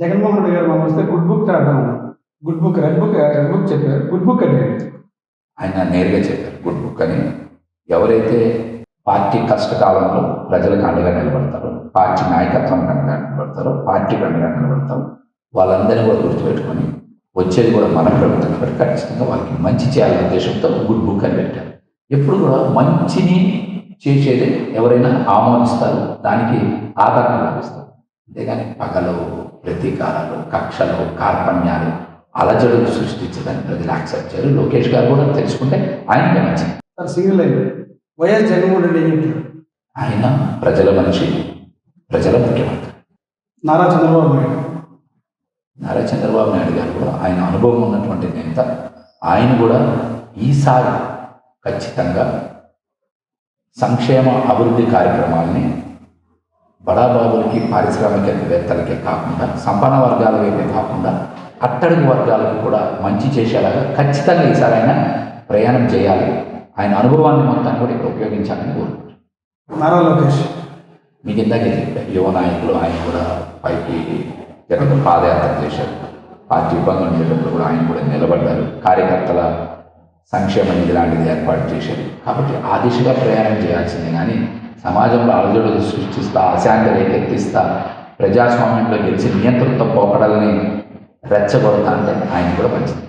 జగన్మోహన్ రెడ్డి గారు మనం వస్తే గుడ్ బుక్ రాద్దాం. గుడ్ బుక్, రెడ్ బుక్ చెప్పారు. గుడ్ బుక్ అంటే ఆయన నేరుగా చెప్పారు గుడ్ బుక్ అని. ఎవరైతే పార్టీ కష్టకాలంలో ప్రజలకు అండగా నిలబడతారో, పార్టీ నాయకత్వానికి అండగా నిలబడతారో, పార్టీకి అండగా నిలబడతారో వాళ్ళందరినీ కూడా గుర్తుపెట్టుకొని వచ్చేది కూడా మన ప్రభుత్వం కాబట్టి ఖచ్చితంగా వాళ్ళకి మంచి చేయాలనే ఉద్దేశంతో గుడ్ బుక్ అని పెట్టారు. ఎప్పుడు కూడా మంచిని చేసేది ఎవరైనా ఆమోదిస్తారు, దానికి ఆదరణ లభిస్తారు. అంతేగాని పగలు, ప్రతీకారాలు, కక్షలు, కార్పణ్యాలు, అలజడులు సృష్టించదని ప్రజలు యాక్సెప్ట్ చేయరు. లోకేష్ గారు కూడా తెలుసుకుంటే ఆయనకే మంచిది. Sir single line YS Jaganmohan Reddy ఏం చెప్తారు? ఆయన ప్రజల మనిషి, ప్రజల ముఖ్యమంత్రి. నారా చంద్రబాబు నాయుడు నారా చంద్రబాబు నాయుడు గారు కూడా ఆయన అనుభవం ఉన్నటువంటి నేత. ఆయన కూడా ఈసారి ఖచ్చితంగా సంక్షేమ అభివృద్ధి కార్యక్రమాలని బడాబాబులకి, పారిశ్రామికవేత్తలకే కాకుండా, సంపన్న వర్గాల వైపే కాకుండా అట్టడుగు వర్గాలకు కూడా మంచి చేసేలాగా ఖచ్చితంగా ఈసారి ఆయన ప్రయాణం చేయాలి. ఆయన అనుభవాన్ని మొత్తాన్ని కూడా ఇక్కడ ఉపయోగించాలని కోరుకుంటున్నాను. నారా లోకేష్ మీకు ఇందాకే చెప్పారు, యువ నాయకులు ఆయన కూడా పైకి పాదయాత్ర చేశారు. పార్టీ ఇబ్బందులు ఉండేటప్పుడు కూడా ఆయన కూడా నిలబడ్డారు. కార్యకర్తల సంక్షేమ నిధి లాంటిది ఏర్పాటు చేశారు. కాబట్టి ఆ దిశగా ప్రయాణం చేయాల్సిందే కానీ సమాజంలో అలజడులు సృష్టిస్తా, అశాంతి రేకెత్తిస్తా, ప్రజాస్వామ్యంలో గెలిచి నియంతృత్వ పోకడల్ని రెచ్చగొడతా అంటే ఆయన కూడా మంచిది.